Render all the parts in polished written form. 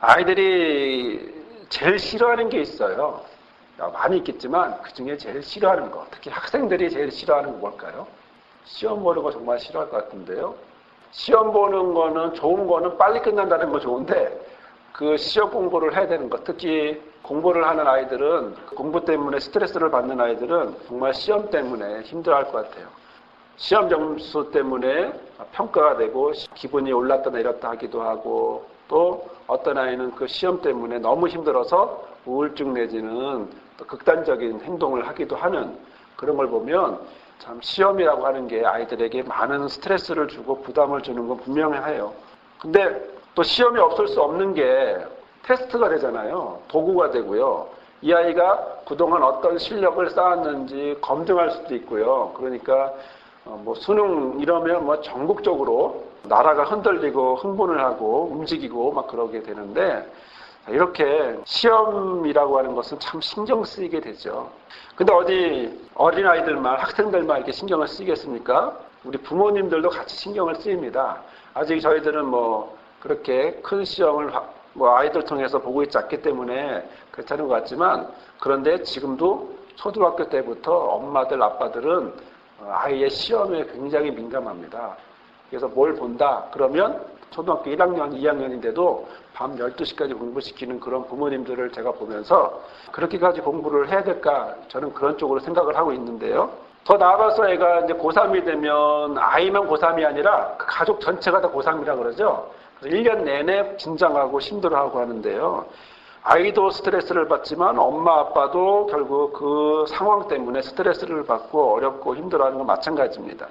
아이들이 제일 싫어하는 게 있어요. 많이 있겠지만 그 중에 제일 싫어하는 거, 특히 학생들이 제일 싫어하는 거 뭘까요? 시험 보는 거 정말 싫어할 것 같은데요. 시험 보는 거는 좋은 거는 빨리 끝난다는 거 좋은데 그 시험 공부를 해야 되는 거, 특히 공부를 하는 아이들은 공부 때문에 스트레스를 받는 아이들은 정말 시험 때문에 힘들어할 것 같아요. 시험 점수 때문에 평가가 되고 기분이 올랐다 내렸다 하기도 하고 또 어떤 아이는 그 시험 때문에 너무 힘들어서 우울증 내지는 또 극단적인 행동을 하기도 하는 그런 걸 보면 참 시험이라고 하는 게 아이들에게 많은 스트레스를 주고 부담을 주는 건 분명해요. 근데 또 시험이 없을 수 없는 게 테스트가 되잖아요. 도구가 되고요. 이 아이가 그동안 어떤 실력을 쌓았는지 검증할 수도 있고요. 그러니까 뭐 수능 이러면 뭐 전국적으로 나라가 흔들리고 흥분을 하고 움직이고 막 그러게 되는데 이렇게 시험이라고 하는 것은 참 신경 쓰이게 되죠. 근데 어디 어린아이들만 학생들만 이렇게 신경을 쓰이겠습니까? 우리 부모님들도 같이 신경을 쓰입니다. 아직 저희들은 뭐 그렇게 큰 시험을 뭐 아이들 통해서 보고 있지 않기 때문에 괜찮은 것 같지만 그런데 지금도 초등학교 때부터 엄마들 아빠들은 아이의 시험에 굉장히 민감합니다. 그래서 뭘 본다 그러면 초등학교 1학년 2학년인데도 밤 12시까지 공부시키는 그런 부모님들을 제가 보면서 그렇게까지 공부를 해야 될까 저는 그런 쪽으로 생각을 하고 있는데요. 더 나아가서 애가 이제 고3이 되면 아이만 고3이 아니라 그 가족 전체가 다 고3이라 그러죠. 그래서 1년 내내 긴장하고 힘들어하고 하는데요. 아이도 스트레스를 받지만 엄마 아빠도 결국 그 상황 때문에 스트레스를 받고 어렵고 힘들어하는 건 마찬가지입니다.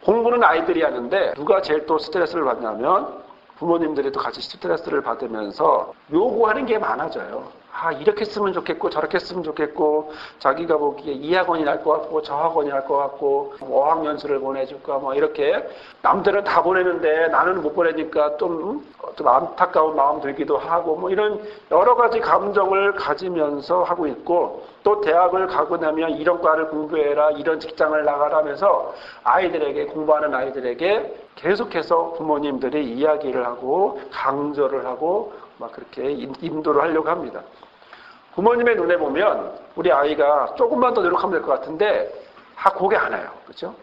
공부는 아이들이 하는데 누가 제일 또 스트레스를 받냐면 부모님들이 또 같이 스트레스를 받으면서 요구하는 게 많아져요. 아, 이렇게 쓰면 좋겠고 저렇게 쓰면 좋겠고 자기가 보기에 이 학원이 날 것 같고 저 학원이 날 것 같고 어학연수를 보내줄까 뭐 이렇게 남들은 다 보내는데 나는 못 보내니까 좀 안타까운 마음 들기도 하고 뭐 이런 여러 가지 감정을 가지면서 하고 있고 또 대학을 가고 나면 이런 과를 공부해라 이런 직장을 나가라면서 아이들에게 공부하는 아이들에게 계속해서 부모님들이 이야기를 하고 강조를 하고 막 그렇게 인도를 하려고 합니다. 부모님의 눈에 보면 우리 아이가 조금만 더 노력하면 될 것 같은데 그게 안 해요. 그렇죠?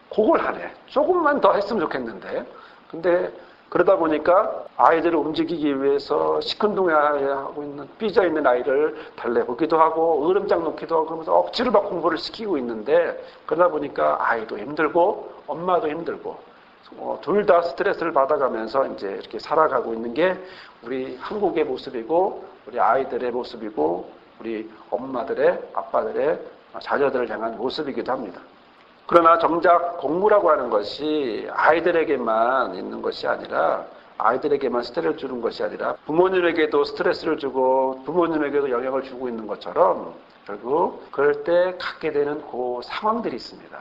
그걸 안 해. 조금만 더 했으면 좋겠는데. 근데 그러다 보니까 아이들을 움직이기 위해서 시큰둥해하고 있는 삐져 있는 아이를 달래보기도 하고 으름장 놓기도 하고 그러면서 억지로 막 공부를 시키고 있는데 그러다 보니까 아이도 힘들고 엄마도 힘들고 둘 다 스트레스를 받아가면서 이제 이렇게 살아가고 있는 게 우리 한국의 모습이고 우리 아이들의 모습이고 우리 엄마들의 아빠들의 자녀들을 향한 모습이기도 합니다. 그러나 정작 공부라고 하는 것이 아이들에게만 있는 것이 아니라 아이들에게만 스트레스를 주는 것이 아니라 부모님에게도 스트레스를 주고 부모님에게도 영향을 주고 있는 것처럼 결국 그럴 때 갖게 되는 그 상황들이 있습니다.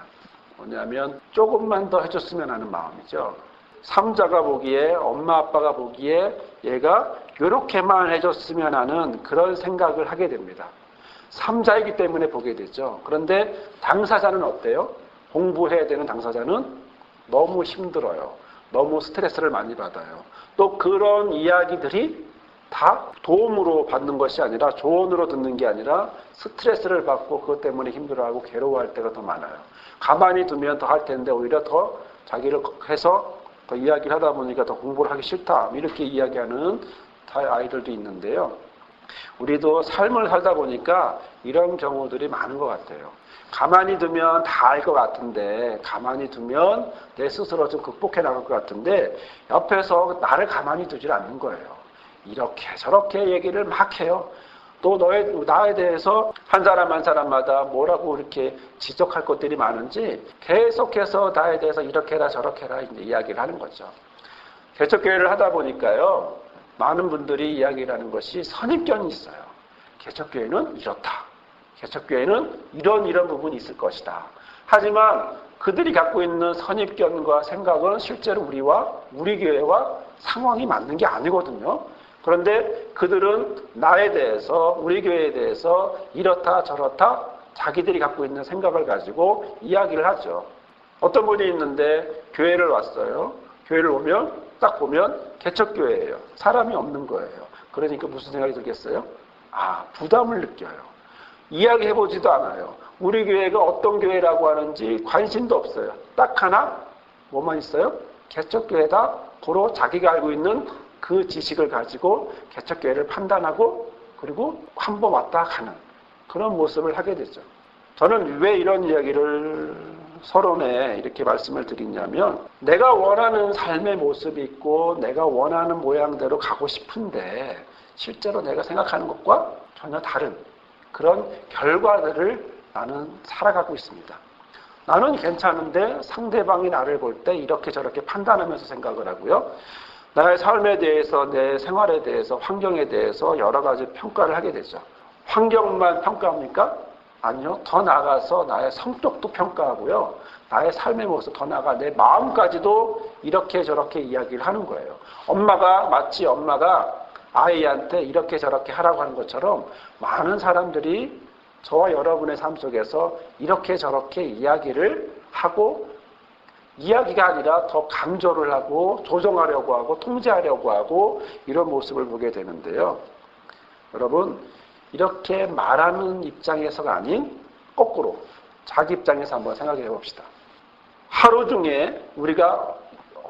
뭐냐면 조금만 더 해줬으면 하는 마음이죠. 삼자가 보기에 엄마 아빠가 보기에 얘가 이렇게만 해줬으면 하는 그런 생각을 하게 됩니다. 삼자이기 때문에 보게 되죠. 그런데 당사자는 어때요? 공부해야 되는 당사자는 너무 힘들어요. 너무 스트레스를 많이 받아요. 또 그런 이야기들이 다 도움으로 받는 것이 아니라 조언으로 듣는 게 아니라 스트레스를 받고 그것 때문에 힘들어하고 괴로워할 때가 더 많아요. 가만히 두면 더 할 텐데 오히려 더 자기를 해서 더 이야기를 하다 보니까 더 공부를 하기 싫다 이렇게 이야기하는 아이들도 있는데요. 우리도 삶을 살다 보니까 이런 경우들이 많은 것 같아요. 가만히 두면 다 알 것 같은데 가만히 두면 내 스스로 좀 극복해 나갈 것 같은데 옆에서 나를 가만히 두질 않는 거예요. 이렇게 저렇게 얘기를 막 해요. 또 나에 대해서 한 사람 한 사람마다 뭐라고 이렇게 지적할 것들이 많은지 계속해서 나에 대해서 이렇게 해라 저렇게 해라 이제 이야기를 하는 거죠. 개척교회를 하다 보니까요. 많은 분들이 이야기를 하는 것이 선입견이 있어요. 개척교회는 이렇다. 개척교회는 이런 부분이 있을 것이다. 하지만 그들이 갖고 있는 선입견과 생각은 실제로 우리 교회와 상황이 맞는 게 아니거든요. 그런데 그들은 나에 대해서 우리 교회에 대해서 이렇다 저렇다 자기들이 갖고 있는 생각을 가지고 이야기를 하죠. 어떤 분이 있는데 교회를 왔어요. 교회를 오면 딱 보면 개척교회예요. 사람이 없는 거예요. 그러니까 무슨 생각이 들겠어요? 부담을 느껴요. 이야기해보지도 않아요. 우리 교회가 어떤 교회라고 하는지 관심도 없어요. 딱 하나 뭐만 있어요? 개척교회다. 고로 자기가 알고 있는 그 지식을 가지고 개척교회를 판단하고 그리고 한 번 왔다 가는 그런 모습을 하게 되죠. 저는 왜 이런 이야기를 서론에 이렇게 말씀을 드리냐면 내가 원하는 삶의 모습이 있고 내가 원하는 모양대로 가고 싶은데 실제로 내가 생각하는 것과 전혀 다른 그런 결과들을 나는 살아가고 있습니다. 나는 괜찮은데 상대방이 나를 볼 때 이렇게 저렇게 판단하면서 생각을 하고요. 나의 삶에 대해서, 내 생활에 대해서, 환경에 대해서 여러 가지 평가를 하게 되죠. 환경만 평가합니까? 아니요. 더 나아가서 나의 성격도 평가하고요. 나의 삶의 모습, 더 나아가 내 마음까지도 이렇게 저렇게 이야기를 하는 거예요. 마치 엄마가 아이한테 이렇게 저렇게 하라고 하는 것처럼 많은 사람들이 저와 여러분의 삶 속에서 이렇게 저렇게 이야기를 하고 이야기가 아니라 더 강조를 하고 조정하려고 하고 통제하려고 하고 이런 모습을 보게 되는데요. 여러분 이렇게 말하는 입장에서가 아닌 거꾸로 자기 입장에서 한번 생각해 봅시다. 하루 중에 우리가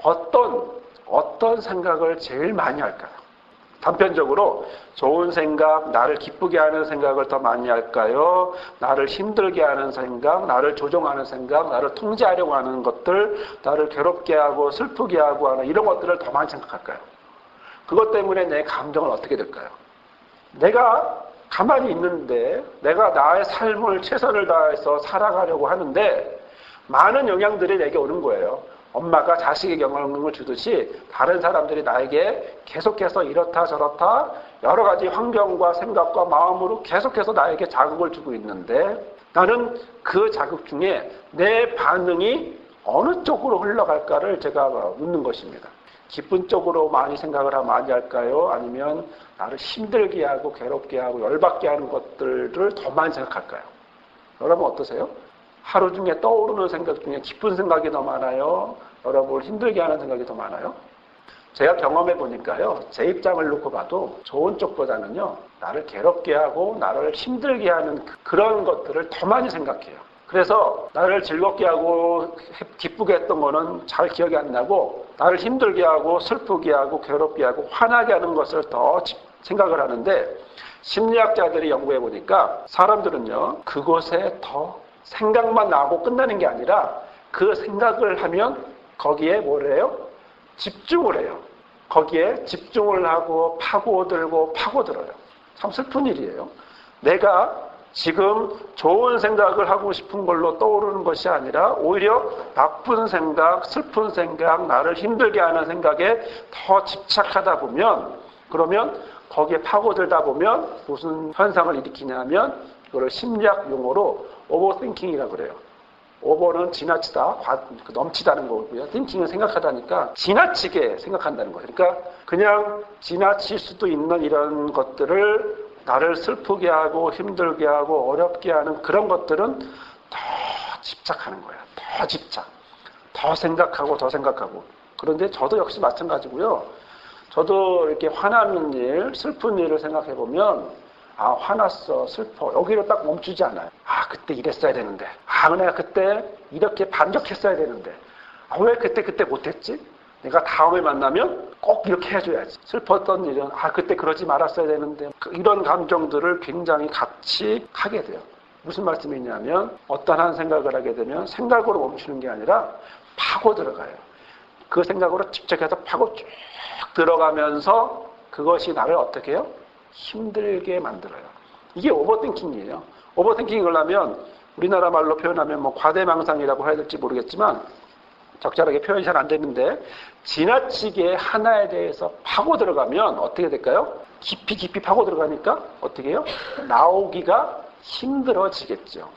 어떤 생각을 제일 많이 할까요? 단편적으로 좋은 생각, 나를 기쁘게 하는 생각을 더 많이 할까요? 나를 힘들게 하는 생각, 나를 조종하는 생각, 나를 통제하려고 하는 것들, 나를 괴롭게 하고 슬프게 하고 하는 이런 것들을 더 많이 생각할까요? 그것 때문에 내 감정은 어떻게 될까요? 내가 가만히 있는데 내가 나의 삶을 최선을 다해서 살아가려고 하는데 많은 영향들이 내게 오는 거예요. 엄마가 자식에게 영향을 주듯이 다른 사람들이 나에게 계속해서 이렇다 저렇다 여러 가지 환경과 생각과 마음으로 계속해서 나에게 자극을 주고 있는데 나는 그 자극 중에 내 반응이 어느 쪽으로 흘러갈까를 제가 묻는 것입니다. 기쁜 쪽으로 많이 할까요? 아니면 나를 힘들게 하고 괴롭게 하고 열받게 하는 것들을 더 많이 생각할까요? 여러분 어떠세요? 하루 중에 떠오르는 생각 중에 기쁜 생각이 더 많아요? 여러분을 힘들게 하는 생각이 더 많아요? 제가 경험해 보니까요. 제 입장을 놓고 봐도 좋은 쪽보다는요. 나를 괴롭게 하고 나를 힘들게 하는 그런 것들을 더 많이 생각해요. 그래서 나를 즐겁게 하고 기쁘게 했던 거는 잘 기억이 안 나고 나를 힘들게 하고 슬프게 하고 괴롭게 하고 화나게 하는 것을 더 생각을 하는데 심리학자들이 연구해 보니까 사람들은요. 그것에 더 생각만 나고 끝나는 게 아니라 그 생각을 하면 거기에 뭐래요? 집중을 해요. 거기에 집중을 하고 파고들어요. 참 슬픈 일이에요. 내가 지금 좋은 생각을 하고 싶은 걸로 떠오르는 것이 아니라 오히려 나쁜 생각, 슬픈 생각, 나를 힘들게 하는 생각에 더 집착하다 보면 그러면 거기에 파고들다 보면 무슨 현상을 일으키냐면 이거를 심리학 용어로 오버띵킹이라고 그래요. 오버는 지나치다, 넘치다는 거고요. 띵킹은 생각하다니까 지나치게 생각한다는 거예요. 그러니까 그냥 지나칠 수도 있는 이런 것들을 나를 슬프게 하고 힘들게 하고 어렵게 하는 그런 것들은 더 집착하는 거예요. 더 집착. 더 생각하고. 그런데 저도 역시 마찬가지고요. 저도 이렇게 화나는 일, 슬픈 일을 생각해 보면 화났어, 슬퍼. 여기로 딱 멈추지 않아요. 그때 이랬어야 되는데. 내가 그때 이렇게 반격했어야 되는데. 왜 그때 못했지? 내가 다음에 만나면 꼭 이렇게 해줘야지. 슬펐던 일은 그때 그러지 말았어야 되는데. 이런 감정들을 굉장히 같이 하게 돼요. 무슨 말씀이냐면 어떤 한 생각을 하게 되면 생각으로 멈추는 게 아니라 파고 들어가요. 그 생각으로 집착해서 파고 쭉 들어가면서 그것이 나를 어떻게 해요? 힘들게 만들어요. 이게 오버띵킹이에요. 오버띵킹을 하면 우리나라 말로 표현하면 과대망상이라고 해야 될지 모르겠지만 적절하게 표현이 잘 안 되는데 지나치게 하나에 대해서 파고 들어가면 어떻게 될까요? 깊이 파고 들어가니까 어떻게 해요? 나오기가 힘들어지겠죠.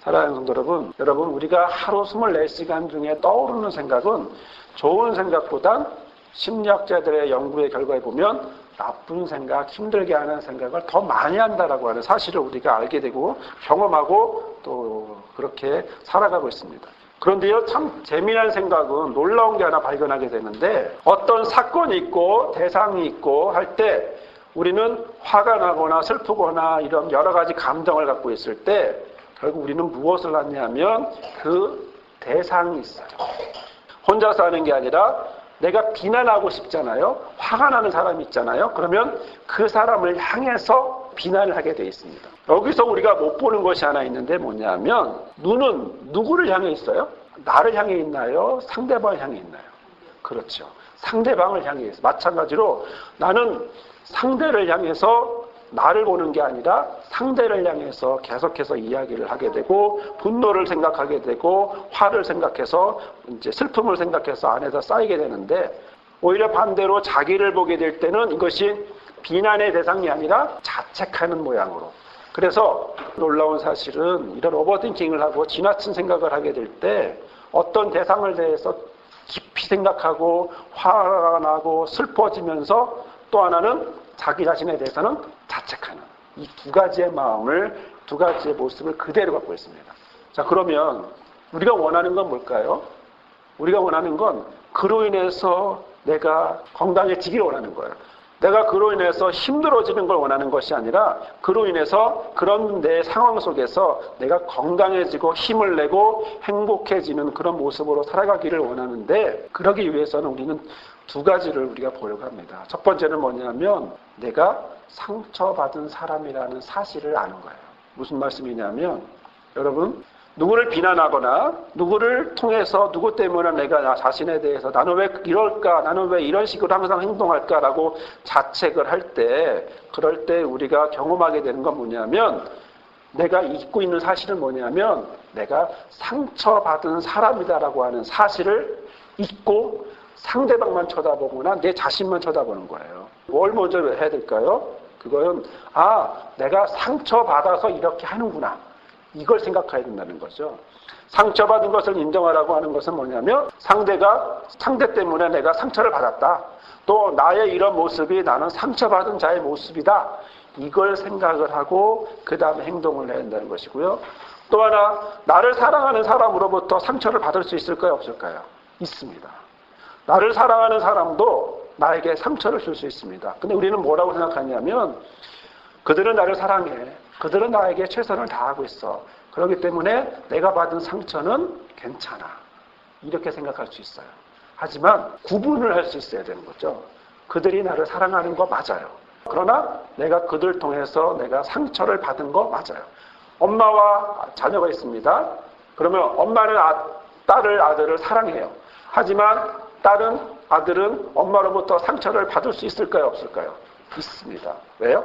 사랑하는 성도 여러분 우리가 하루 24시간 중에 떠오르는 생각은 좋은 생각보단 심리학자들의 연구의 결과에 보면 나쁜 생각, 힘들게 하는 생각을 더 많이 한다라고 하는 사실을 우리가 알게 되고 경험하고 또 그렇게 살아가고 있습니다. 그런데요, 참 재미난 생각은 놀라운 게 하나 발견하게 되는데 어떤 사건이 있고 대상이 있고 할 때 우리는 화가 나거나 슬프거나 이런 여러 가지 감정을 갖고 있을 때 결국 우리는 무엇을 하냐면 그 대상이 있어요. 혼자서 하는 게 아니라 내가 비난하고 싶잖아요. 화가 나는 사람이 있잖아요. 그러면 그 사람을 향해서 비난을 하게 되어 있습니다. 여기서 우리가 못 보는 것이 하나 있는데 뭐냐면 눈은 누구를 향해 있어요? 나를 향해 있나요? 상대방을 향해 있나요? 그렇죠. 상대방을 향해 있어요. 마찬가지로 나는 상대를 향해서 나를 보는 게 아니라 상대를 향해서 계속해서 이야기를 하게 되고 분노를 생각하게 되고 화를 생각해서 이제 슬픔을 생각해서 안에서 쌓이게 되는데 오히려 반대로 자기를 보게 될 때는 이것이 비난의 대상이 아니라 자책하는 모양으로. 그래서 놀라운 사실은 이런 오버띵킹을 하고 지나친 생각을 하게 될 때 어떤 대상을 대해서 깊이 생각하고 화가 나고 슬퍼지면서 또 하나는 자기 자신에 대해서는 자책하는 이 두 가지의 마음을, 두 가지의 모습을 그대로 갖고 있습니다. 자, 그러면 우리가 원하는 건 뭘까요? 우리가 원하는 건 그로 인해서 내가 건강해지기를 원하는 거예요. 내가 그로 인해서 힘들어지는 걸 원하는 것이 아니라 그로 인해서 그런 내 상황 속에서 내가 건강해지고 힘을 내고 행복해지는 그런 모습으로 살아가기를 원하는데 그러기 위해서는 우리는 두 가지를 우리가 보려고 합니다. 첫 번째는 뭐냐면 내가 상처받은 사람이라는 사실을 아는 거예요. 무슨 말씀이냐면 여러분 누구를 비난하거나 누구를 통해서 누구 때문에 내가 나 자신에 대해서 나는 왜 이럴까, 나는 왜 이런 식으로 항상 행동할까라고 자책을 할 때 그럴 때 우리가 경험하게 되는 건 뭐냐면 내가 잊고 있는 사실은 뭐냐면 내가 상처받은 사람이다라고 하는 사실을 잊고 상대방만 쳐다보거나 내 자신만 쳐다보는 거예요. 뭘 먼저 해야 될까요? 그거는 내가 상처받아서 이렇게 하는구나. 이걸 생각해야 된다는 거죠. 상처받은 것을 인정하라고 하는 것은 뭐냐면 상대 때문에 내가 상처를 받았다. 또 나의 이런 모습이 나는 상처받은 자의 모습이다. 이걸 생각을 하고 그 다음에 행동을 해야 한다는 것이고요. 또 하나 나를 사랑하는 사람으로부터 상처를 받을 수 있을까요? 없을까요? 있습니다. 나를 사랑하는 사람도 나에게 상처를 줄 수 있습니다. 근데 우리는 뭐라고 생각하냐면 그들은 나를 사랑해. 그들은 나에게 최선을 다하고 있어. 그렇기 때문에 내가 받은 상처는 괜찮아. 이렇게 생각할 수 있어요. 하지만 구분을 할 수 있어야 되는 거죠. 그들이 나를 사랑하는 거 맞아요. 그러나 내가 그들 통해서 내가 상처를 받은 거 맞아요. 엄마와 자녀가 있습니다. 그러면 엄마는 아들을 사랑해요. 하지만 아들은 엄마로부터 상처를 받을 수 있을까요? 없을까요? 있습니다. 왜요?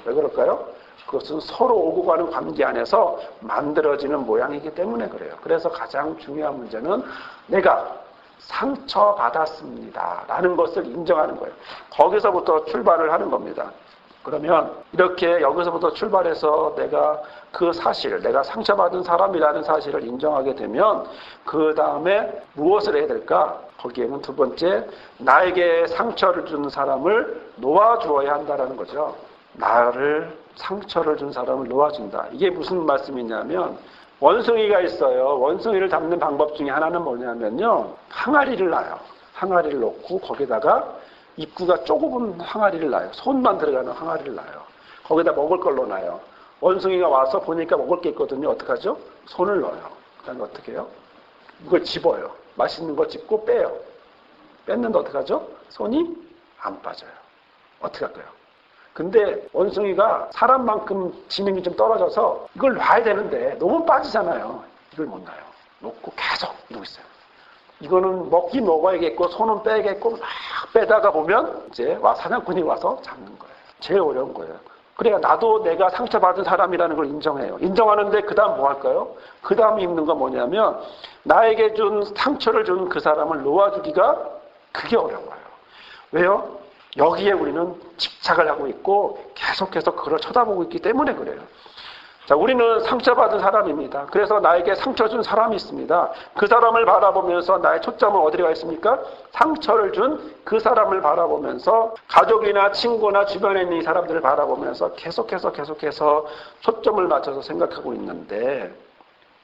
왜 그럴까요? 그것은 서로 오고 가는 관계 안에서 만들어지는 모양이기 때문에 그래요. 그래서 가장 중요한 문제는 내가 상처받았습니다. 라는 것을 인정하는 거예요. 거기서부터 출발을 하는 겁니다. 그러면 이렇게 여기서부터 출발해서 내가 그 사실, 내가 상처받은 사람이라는 사실을 인정하게 되면 그 다음에 무엇을 해야 될까? 거기에는 두 번째, 나에게 상처를 준 사람을 놓아주어야 한다는 거죠. 나를 상처를 준 사람을 놓아준다. 이게 무슨 말씀이냐면 원숭이가 있어요. 원숭이를 잡는 방법 중에 하나는 뭐냐면요. 항아리를 놔요. 항아리를 놓고 거기다가 입구가 좁은 항아리를 놔요. 손만 들어가는 항아리를 놔요. 거기다 먹을 걸 넣어놔요. 원숭이가 와서 보니까 먹을 게 있거든요. 어떡하죠? 손을 넣어요. 그 다음에 어떻게 해요? 이걸 집어요. 맛있는 거 집고 빼요. 뺐는데 어떡하죠? 손이 안 빠져요. 어떻게 할까요? 근데 원숭이가 사람만큼 지능이 좀 떨어져서 이걸 놔야 되는데 너무 빠지잖아요. 이걸 못 놔요. 놓고 계속 이러고 있어요. 이거는 먹긴 먹어야겠고 손은 빼야겠고 막 빼다가 보면 이제 사냥꾼이 와서 잡는 거예요. 제일 어려운 거예요. 그래야 나도 내가 상처받은 사람이라는 걸 인정해요. 인정하는데 그 다음 뭐 할까요? 그 다음 있는 건 뭐냐면 나에게 준 상처를 준 그 사람을 놓아주기가 그게 어려워요. 왜요? 여기에 우리는 집착을 하고 있고 계속해서 그걸 쳐다보고 있기 때문에 그래요. 자, 우리는 상처받은 사람입니다. 그래서 나에게 상처 준 사람이 있습니다. 그 사람을 바라보면서 나의 초점은 어디로 가 있습니까? 상처를 준 그 사람을 바라보면서 가족이나 친구나 주변에 있는 이 사람들을 바라보면서 계속해서 초점을 맞춰서 생각하고 있는데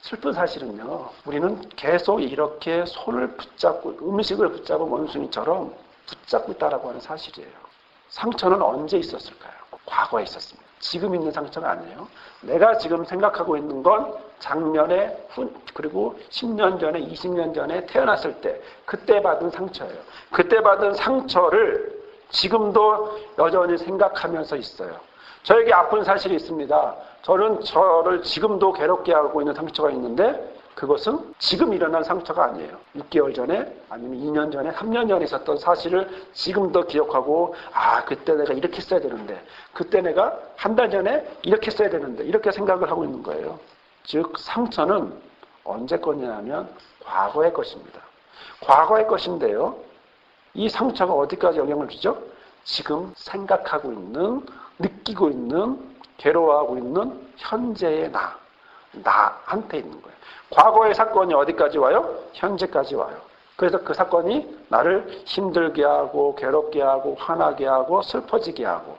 슬픈 사실은요. 우리는 계속 이렇게 손을 붙잡고 음식을 붙잡은 원숭이처럼 붙잡고 있다라고 하는 사실이에요. 상처는 언제 있었을까요? 과거에 있었습니다. 지금 있는 상처가 아니에요. 내가 지금 생각하고 있는 건 작년에, 그리고 10년 전에, 20년 전에 태어났을 때, 그때 받은 상처예요. 그때 받은 상처를 지금도 여전히 생각하면서 있어요. 저에게 아픈 사실이 있습니다. 저는 저를 지금도 괴롭게 하고 있는 상처가 있는데, 그것은 지금 일어난 상처가 아니에요. 6개월 전에, 아니면 2년 전에, 3년 전에 있었던 사실을 지금도 기억하고, 그때 내가 이렇게 했어야 되는데, 그때 내가 한 달 전에 이렇게 했어야 되는데, 이렇게 생각을 하고 있는 거예요. 즉, 상처는 언제 거냐면 과거의 것입니다. 과거의 것인데요. 이 상처가 어디까지 영향을 주죠? 지금 생각하고 있는, 느끼고 있는, 괴로워하고 있는 현재의 나한테 있는 거예요. 과거의 사건이 어디까지 와요? 현재까지 와요. 그래서 그 사건이 나를 힘들게 하고 괴롭게 하고 화나게 하고 슬퍼지게 하고,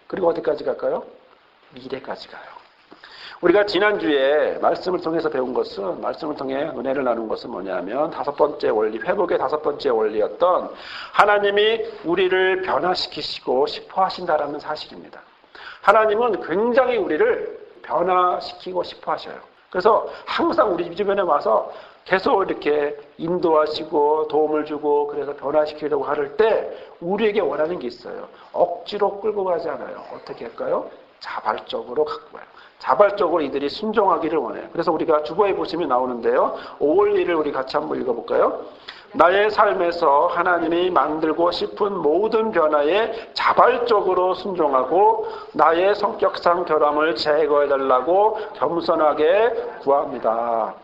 그리고 어디까지 갈까요? 미래까지 가요. 우리가 지난주에 말씀을 통해서 배운 것은, 말씀을 통해 은혜를 나눈 것은 뭐냐면 5번째 원리, 회복의 5번째 원리였던 하나님이 우리를 변화시키시고 싶어 하신다라는 사실입니다. 하나님은 굉장히 우리를 변화시키고 싶어 하셔요. 그래서 항상 우리 주변에 와서 계속 이렇게 인도하시고 도움을 주고, 그래서 변화시키려고 할 때 우리에게 원하는 게 있어요. 억지로 끌고 가지 않아요. 어떻게 할까요? 자발적으로 갖고 가요. 자발적으로 이들이 순종하기를 원해요. 그래서 우리가 주보에 보시면 나오는데요. 5월리를 우리 같이 한번 읽어볼까요? 나의 삶에서 하나님이 만들고 싶은 모든 변화에 자발적으로 순종하고 나의 성격상 결함을 제거해달라고 겸손하게 구합니다.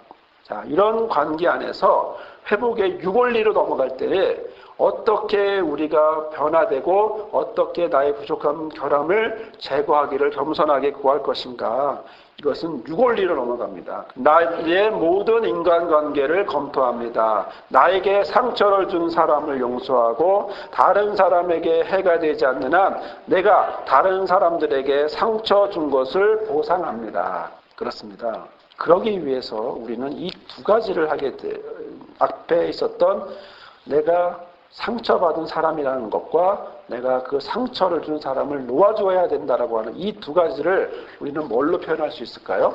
자, 이런 관계 안에서 회복의 6원리로 넘어갈 때에 어떻게 우리가 변화되고 어떻게 나의 부족한 결함을 제거하기를 겸손하게 구할 것인가, 이것은 6원리로 넘어갑니다. 나의 모든 인간관계를 검토합니다. 나에게 상처를 준 사람을 용서하고 다른 사람에게 해가 되지 않는 한 내가 다른 사람들에게 상처 준 것을 보상합니다. 그렇습니다. 그러기 위해서 우리는 이 두 가지를 하게 돼. 앞에 있었던 내가 상처받은 사람이라는 것과 내가 그 상처를 준 사람을 놓아줘야 된다라고 하는 이 두 가지를 우리는 뭘로 표현할 수 있을까요?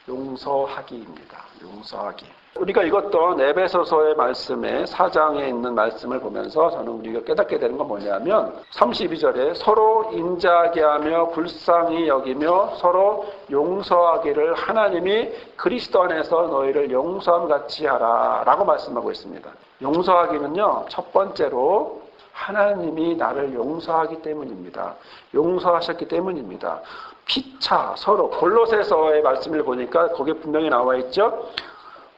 용서하기입니다. 용서하기. 우리가 읽었던 에베소서의 말씀에 4장에 있는 말씀을 보면서 저는 우리가 깨닫게 되는 건 뭐냐면 32절에 서로 인자하게 하며 불쌍히 여기며 서로 용서하기를 하나님이 그리스도 안에서 너희를 용서함 같이 하라 라고 말씀하고 있습니다. 용서하기는요, 첫 번째로 하나님이 나를 용서하기 때문입니다. 용서하셨기 때문입니다. 피차 서로, 골로새서의 말씀을 보니까 거기에 분명히 나와 있죠.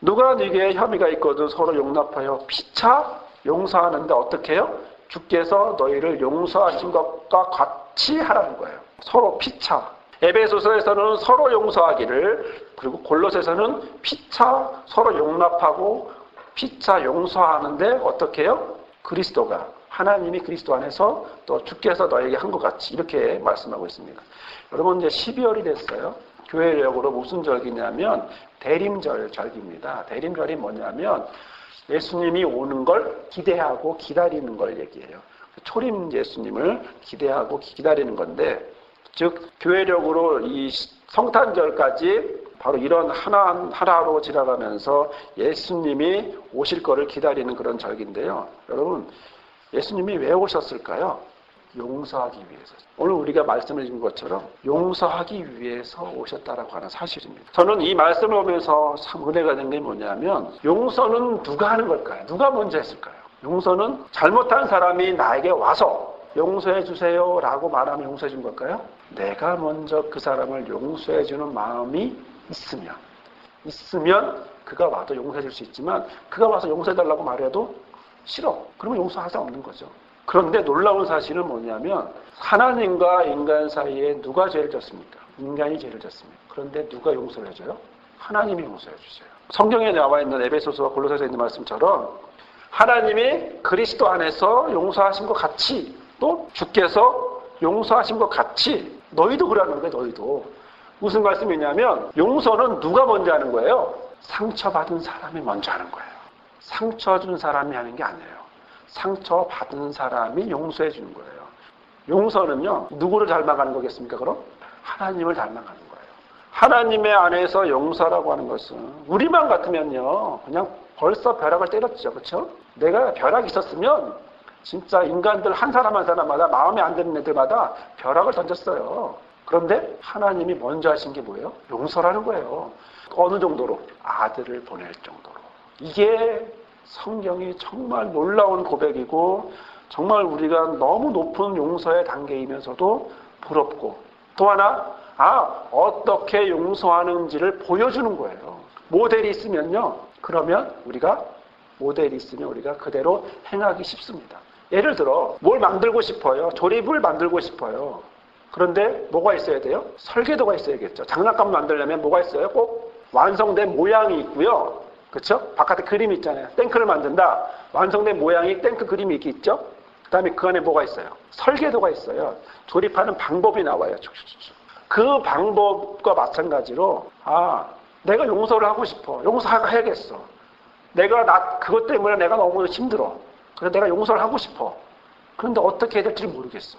누가 네게 혐의가 있거든 서로 용납하여 피차 용서하는데 어떻게 해요? 주께서 너희를 용서하신 것과 같이 하라는 거예요. 서로 피차. 에베소서에서는 서로 용서하기를, 그리고 골로새서는 피차 서로 용납하고 피차 용서하는데 어떻게 해요? 그리스도가, 하나님이 그리스도 안에서 또 주께서 너에게 한 것 같이, 이렇게 말씀하고 있습니다. 여러분, 이제 12월이 됐어요. 교회력으로 무슨 절기냐면 대림절 절기입니다. 대림절이 뭐냐면 예수님이 오는 걸 기대하고 기다리는 걸 얘기해요. 초림 예수님을 기대하고 기다리는 건데, 즉 교회력으로 이 성탄절까지 바로 이런 하나로 지나가면서 예수님이 오실 거를 기다리는 그런 절기인데요. 여러분, 예수님이 왜 오셨을까요? 용서하기 위해서. 오늘 우리가 말씀을 읽은 것처럼 용서하기 위해서 오셨다라고 하는 사실입니다. 저는 이 말씀을 보면서 참 은혜가 된 게 뭐냐면, 용서는 누가 하는 걸까요? 누가 먼저 했을까요? 용서는 잘못한 사람이 나에게 와서 용서해 주세요 라고 말하면 용서해 준 걸까요? 내가 먼저 그 사람을 용서해 주는 마음이 있으면 그가 와도 용서해 줄 수 있지만, 그가 와서 용서해 달라고 말해도 싫어. 그러면 용서할 수 없는 거죠. 그런데 놀라운 사실은 뭐냐면, 하나님과 인간 사이에 누가 죄를 졌습니까? 인간이 죄를 졌습니다. 그런데 누가 용서를 해줘요? 하나님이 용서해 주세요. 성경에 나와 있는 에베소서와 골로새서에 있는 말씀처럼 하나님이 그리스도 안에서 용서하신 것 같이, 또 주께서 용서하신 것 같이 너희도 그러는 거예요. 너희도. 무슨 말씀이냐면, 용서는 누가 먼저 하는 거예요? 상처받은 사람이 먼저 하는 거예요. 상처 준 사람이 하는 게 아니에요. 상처받은 사람이 용서해 주는 거예요. 용서는요, 누구를 닮아가는 거겠습니까, 그럼? 하나님을 닮아가는 거예요. 하나님의 안에서 용서라고 하는 것은, 우리만 같으면요, 그냥 벌써 벼락을 때렸죠, 그렇죠? 내가 벼락이 있었으면, 진짜 인간들 한 사람 한 사람마다 마음에 안 드는 애들마다 벼락을 던졌어요. 그런데 하나님이 먼저 하신 게 뭐예요? 용서라는 거예요. 어느 정도로? 아들을 보낼 정도로. 이게 성경이 정말 놀라운 고백이고 정말 우리가 너무 높은 용서의 단계이면서도 부럽고 또 하나 어떻게 용서하는지를 보여주는 거예요. 모델이 있으면요. 그러면 우리가 모델이 있으면 우리가 그대로 행하기 쉽습니다. 예를 들어 뭘 만들고 싶어요. 조립을 만들고 싶어요. 그런데 뭐가 있어야 돼요? 설계도가 있어야겠죠. 장난감 만들려면 뭐가 있어요? 꼭 완성된 모양이 있고요. 그렇죠? 바깥에 그림이 있잖아요. 탱크를 만든다. 완성된 모양이 탱크 그림이 이렇게 있죠? 그 다음에 그 안에 뭐가 있어요? 설계도가 있어요. 조립하는 방법이 나와요. 그 방법과 마찬가지로 내가 용서를 하고 싶어. 용서해야겠어. 그것 때문에 내가 너무 힘들어. 그래서 내가 용서를 하고 싶어. 그런데 어떻게 해야 될지 모르겠어.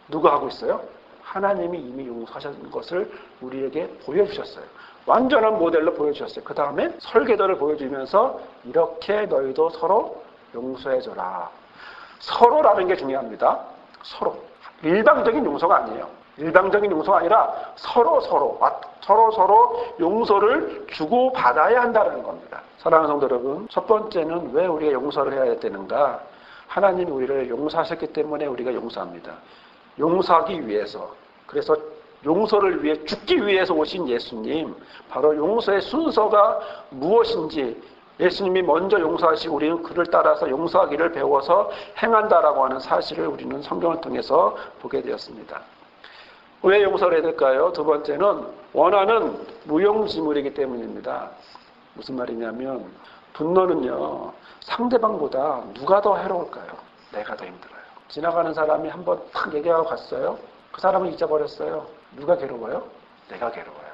누가 하고 있어요? 하나님이 이미 용서하신 것을 우리에게 보여주셨어요. 완전한 모델로 보여주셨어요. 그 다음에 설계도를 보여주면서 이렇게 너희도 서로 용서해줘라. 서로라는 게 중요합니다. 서로. 일방적인 용서가 아니에요. 일방적인 용서가 아니라 서로 용서를 주고받아야 한다는 겁니다. 사랑하는 성도 여러분, 첫 번째는 왜 우리가 용서를 해야 되는가? 하나님이 우리를 용서하셨기 때문에 우리가 용서합니다. 용서하기 위해서, 그래서 용서를 위해 죽기 위해서 오신 예수님, 바로 용서의 순서가 무엇인지 예수님이 먼저 용서하시고 우리는 그를 따라서 용서하기를 배워서 행한다라고 하는 사실을 우리는 성경을 통해서 보게 되었습니다. 왜 용서를 해야 될까요? 두 번째는 원하는 무용지물이기 때문입니다. 무슨 말이냐면 분노는요, 상대방보다 누가 더 해로울까요? 내가 더 힘들어요. 지나가는 사람이 한번 탁 얘기하고 갔어요. 그 사람은 잊어버렸어요. 누가 괴로워요? 내가 괴로워요.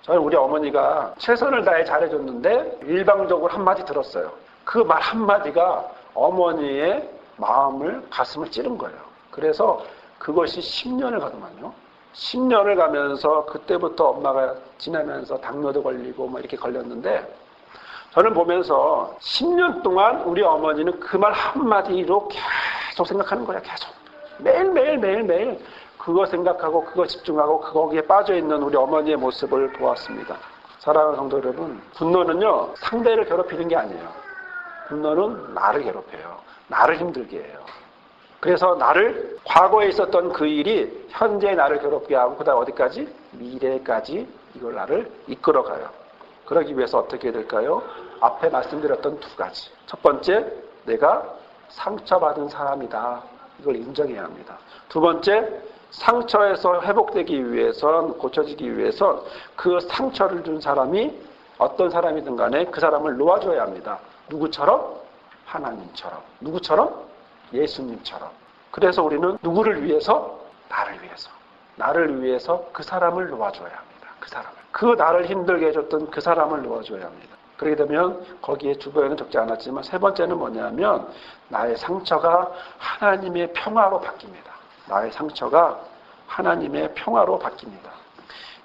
저는 우리 어머니가 최선을 다해 잘해줬는데 일방적으로 한마디 들었어요. 그 말 한마디가 어머니의 가슴을 찌른 거예요. 그래서 그것이 10년을 가더만요. 10년을 가면서 그때부터 엄마가 지나면서 당뇨도 걸리고 이렇게 걸렸는데 저는 보면서 10년 동안 우리 어머니는 그 말 한마디로 계속 생각하는 거야. 계속. 매일 그거 생각하고 그거 집중하고 거기에 빠져있는 우리 어머니의 모습을 보았습니다. 사랑하는 성도 여러분, 분노는요, 상대를 괴롭히는 게 아니에요. 분노는 나를 괴롭혀요. 나를 힘들게 해요. 그래서 과거에 있었던 그 일이 현재의 나를 괴롭게 하고 그다음 어디까지? 미래까지 이걸 나를 이끌어가요. 그러기 위해서 어떻게 해야 될까요? 앞에 말씀드렸던 두 가지. 첫 번째, 내가 상처받은 사람이다. 이걸 인정해야 합니다. 두 번째, 상처에서 회복되기 위해선, 고쳐지기 위해선 그 상처를 준 사람이 어떤 사람이든 간에 그 사람을 놓아줘야 합니다. 누구처럼? 하나님처럼. 누구처럼? 예수님처럼. 그래서 우리는 누구를 위해서? 나를 위해서 그 사람을 놓아줘야 합니다. 그 나를 힘들게 해줬던 그 사람을 놓아줘야 합니다. 그렇게 되면 거기에 주보에는 적지 않았지만 세 번째는 뭐냐면 나의 상처가 하나님의 평화로 바뀝니다. 나의 상처가 하나님의 평화로 바뀝니다.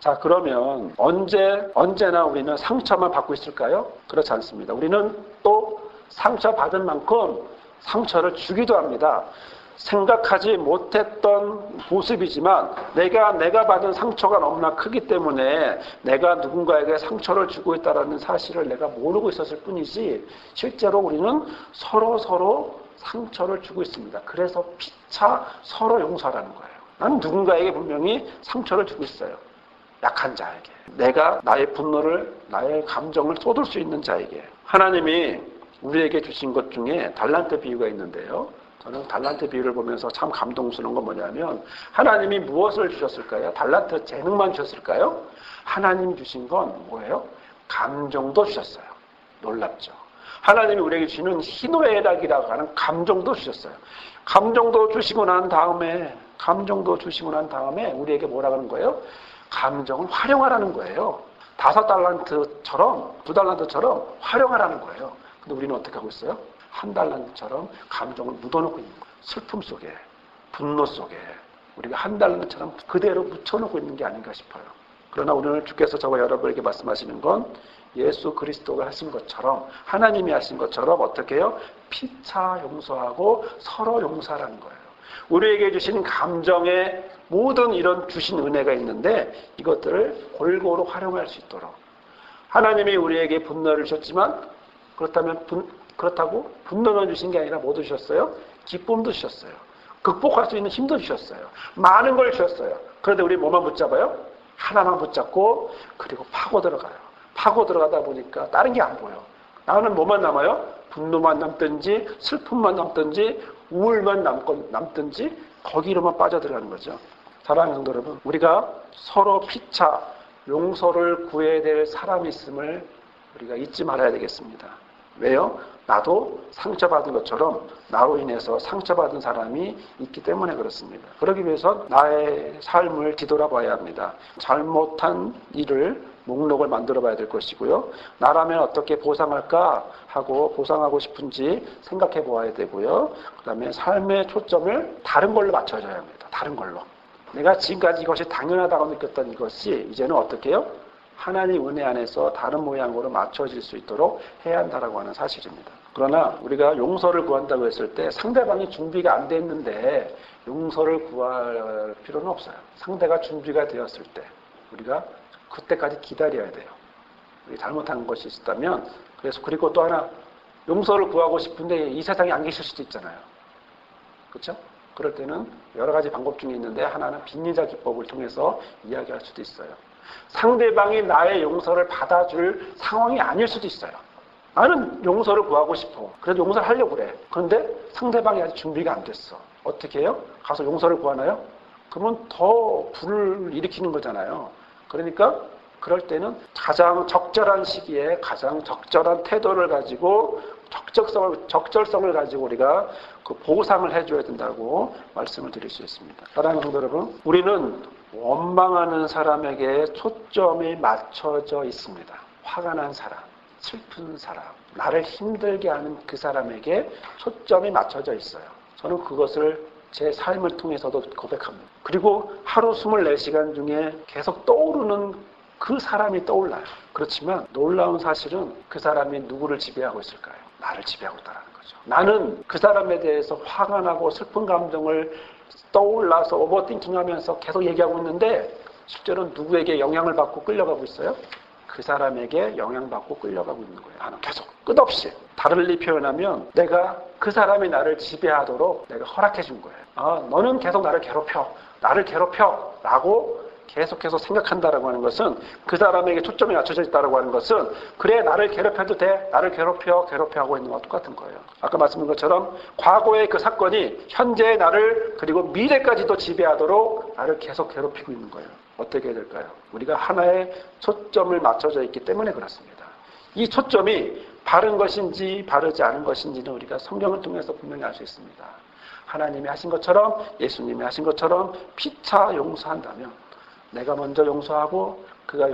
자, 그러면 언제나 우리는 상처만 받고 있을까요? 그렇지 않습니다. 우리는 또 상처받은 만큼 상처를 주기도 합니다. 생각하지 못했던 모습이지만 내가 받은 상처가 너무나 크기 때문에 내가 누군가에게 상처를 주고 있다는 사실을 내가 모르고 있었을 뿐이지 실제로 우리는 서로 상처를 주고 있습니다. 그래서 피차 서로 용서하라는 거예요. 나는 누군가에게 분명히 상처를 주고 있어요. 약한 자에게. 내가 나의 분노를, 나의 감정을 쏟을 수 있는 자에게. 하나님이 우리에게 주신 것 중에 달란트 비유가 있는데요. 저는 달란트 비유를 보면서 참 감동스러운 건 뭐냐면 하나님이 무엇을 주셨을까요? 달란트 재능만 주셨을까요? 하나님 주신 건 뭐예요? 감정도 주셨어요. 놀랍죠. 하나님이 우리에게 주시는 희노애락이라고 하는 감정도 주셨어요. 감정도 주시고 난 다음에 우리에게 뭐라고 하는 거예요? 감정을 활용하라는 거예요. 5달란트처럼 2달란트처럼 활용하라는 거예요. 근데 우리는 어떻게 하고 있어요? 1달란트처럼 감정을 묻어놓고 있는 거예요. 슬픔 속에, 분노 속에 우리가 한 달러처럼 그대로 묻혀놓고 있는 게 아닌가 싶어요. 그러나 오늘 주께서 저와 여러분에게 말씀하시는 건 예수 그리스도가 하신 것처럼, 하나님이 하신 것처럼 어떻게 해요? 피차 용서하고 서로 용서하라는 거예요. 우리에게 주신 감정의 모든 이런 주신 은혜가 있는데 이것들을 골고루 활용할 수 있도록, 하나님이 우리에게 분노를 주셨지만 그렇다고 분노만 주신 게 아니라 뭐도 주셨어요? 기쁨도 주셨어요. 극복할 수 있는 힘도 주셨어요. 많은 걸 주셨어요. 그런데 우리 뭐만 붙잡아요? 하나만 붙잡고 그리고 파고 들어가요. 파고 들어가다 보니까 다른 게 안 보여. 나는 뭐만 남아요? 분노만 남든지 슬픔만 남든지 우울만 남든지 거기로만 빠져들어가는 거죠. 사랑하는 성도 여러분, 우리가 서로 피차 용서를 구해야 될 사람이 있음을 우리가 잊지 말아야 되겠습니다. 왜요? 나도 상처받은 것처럼 나로 인해서 상처받은 사람이 있기 때문에 그렇습니다. 그러기 위해서 나의 삶을 뒤돌아봐야 합니다. 잘못한 일을 목록을 만들어 봐야 될 것이고요. 나라면 어떻게 보상할까 하고 보상하고 싶은지 생각해 보아야 되고요. 그 다음에 삶의 초점을 다른 걸로 맞춰줘야 합니다. 다른 걸로. 내가 지금까지 이것이 당연하다고 느꼈던 이것이 이제는 어떻게 해요? 하나님 은혜 안에서 다른 모양으로 맞춰질 수 있도록 해야 한다고 하는 사실입니다. 그러나 우리가 용서를 구한다고 했을 때 상대방이 준비가 안 됐는데 용서를 구할 필요는 없어요. 상대가 준비가 되었을 때 우리가 그때까지 기다려야 돼요. 우리 잘못한 것이 있다면, 그리고 또 하나, 용서를 구하고 싶은데 이 세상에 안 계실 수도 있잖아요. 그렇죠? 그럴 때는 여러 가지 방법 중에 있는데 하나는 빈리자 기법을 통해서 이야기할 수도 있어요. 상대방이 나의 용서를 받아줄 상황이 아닐 수도 있어요. 나는 용서를 구하고 싶어. 그래도 용서를 하려고 그래. 그런데 상대방이 아직 준비가 안 됐어. 어떻게 해요? 가서 용서를 구하나요? 그러면 더 불을 일으키는 거잖아요. 그러니까 그럴 때는 가장 적절한 시기에 가장 적절한 태도를 가지고 적절성을 가지고 우리가 그 보상을 해줘야 된다고 말씀을 드릴 수 있습니다. 사랑하는 성도 여러분, 우리는 원망하는 사람에게 초점이 맞춰져 있습니다. 화가 난 사람, 슬픈 사람, 나를 힘들게 하는 그 사람에게 초점이 맞춰져 있어요. 저는 그것을 제 삶을 통해서도 고백합니다. 그리고 하루 24시간 중에 계속 떠오르는 그 사람이 떠올라요. 그렇지만 놀라운 사실은 그 사람이 누구를 지배하고 있을까요? 나를 지배하고 있다는 거죠. 나는 그 사람에 대해서 화가 나고 슬픈 감정을 떠올라서 오버띵킹하면서 계속 얘기하고 있는데 실제로 누구에게 영향을 받고 끌려가고 있어요? 그 사람에게 영향받고 끌려가고 있는 거예요. 나는 계속 끝없이. 다르게 표현하면 내가 그 사람이 나를 지배하도록 내가 허락해 준 거예요. 너는 계속 나를 괴롭혀 라고 계속해서 생각한다라고 하는 것은, 그 사람에게 초점이 맞춰져 있다라고 하는 것은, 그래 나를 괴롭혀도 돼, 나를 괴롭혀 하고 있는 것과 똑같은 거예요. 아까 말씀드린 것처럼 과거의 그 사건이 현재의 나를 그리고 미래까지도 지배하도록 나를 계속 괴롭히고 있는 거예요. 어떻게 해야 될까요? 우리가 하나의 초점을 맞춰져 있기 때문에 그렇습니다. 이 초점이 바른 것인지 바르지 않은 것인지는 우리가 성경을 통해서 분명히 알 수 있습니다. 하나님이 하신 것처럼, 예수님이 하신 것처럼 피차 용서한다면 내가 먼저 용서하고 그가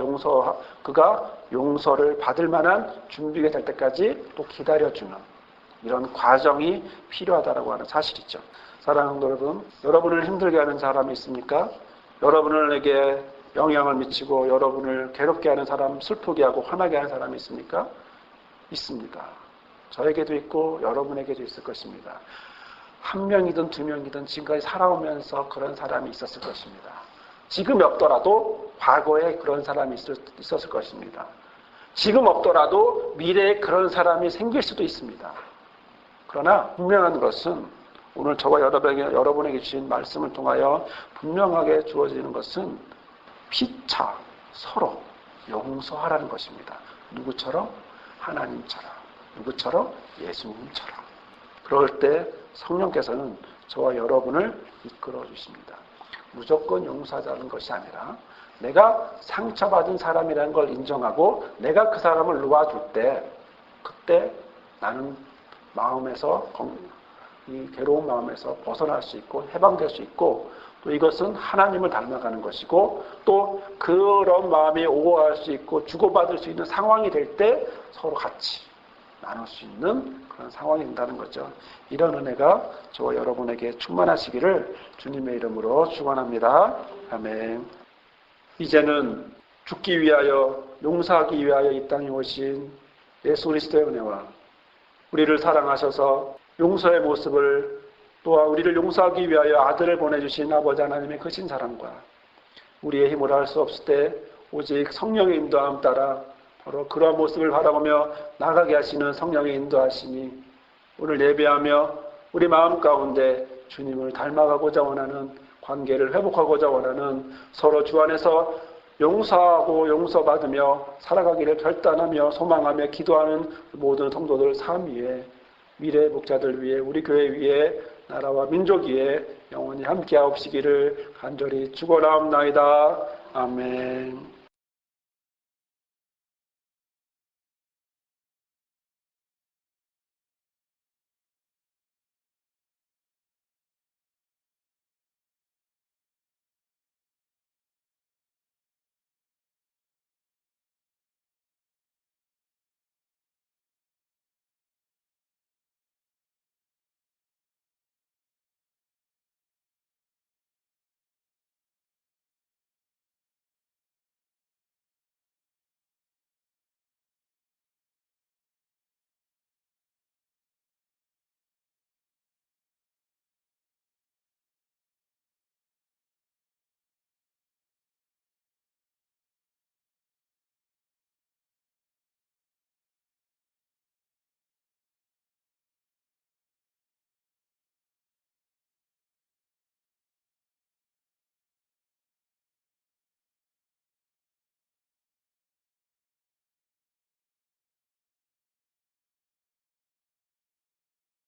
용서를 받을 만한 준비가 될 때까지 또 기다려주는 이런 과정이 필요하다고 하는 사실이죠. 사랑하는 여러분, 여러분을 힘들게 하는 사람이 있습니까? 여러분에게 영향을 미치고 여러분을 괴롭게 하는 사람, 슬프게 하고 화나게 하는 사람이 있습니까? 있습니다. 저에게도 있고 여러분에게도 있을 것입니다. 한 명이든 두 명이든 지금까지 살아오면서 그런 사람이 있었을 것입니다. 지금 없더라도 과거에 그런 사람이 있었을 것입니다. 지금 없더라도 미래에 그런 사람이 생길 수도 있습니다. 그러나 분명한 것은 오늘 저와 여러분에게 주신 말씀을 통하여 분명하게 주어지는 것은 피차 서로 용서하라는 것입니다. 누구처럼? 하나님처럼. 누구처럼? 예수님처럼. 그럴 때 성령께서는 저와 여러분을 이끌어 주십니다. 무조건 용서하자는 것이 아니라 내가 상처받은 사람이라는 걸 인정하고 내가 그 사람을 놓아줄 때 그때 나는 마음에서 이 괴로운 마음에서 벗어날 수 있고 해방될 수 있고 또 이것은 하나님을 닮아가는 것이고 또 그런 마음이 오고갈 수 있고 주고받을 수 있는 상황이 될 때 서로 같이 나눌 수 있는 그런 상황이 된다는 거죠. 이런 은혜가 저와 여러분에게 충만하시기를 주님의 이름으로 축원합니다. 아멘. 이제는 죽기 위하여 용서하기 위하여 이 땅에 오신 예수 그리스도의 은혜와 우리를 사랑하셔서 용서의 모습을 또한 우리를 용서하기 위하여 아들을 보내주신 아버지 하나님의 크신 사랑과 우리의 힘으로 할 수 없을 때 오직 성령의 인도함 따라 바로 그러한 모습을 바라보며 나가게 하시는 성령의 인도하심이 오늘 예배하며 우리 마음 가운데 주님을 닮아가고자 원하는 관계를 회복하고자 원하는 서로 주 안에서 용서하고 용서받으며 살아가기를 결단하며 소망하며 기도하는 모든 성도들 삶 위에 미래의 목자들 위해 우리 교회 위에 나라와 민족 위에 영원히 함께하옵시기를 간절히 축원하옵나이다. 아멘.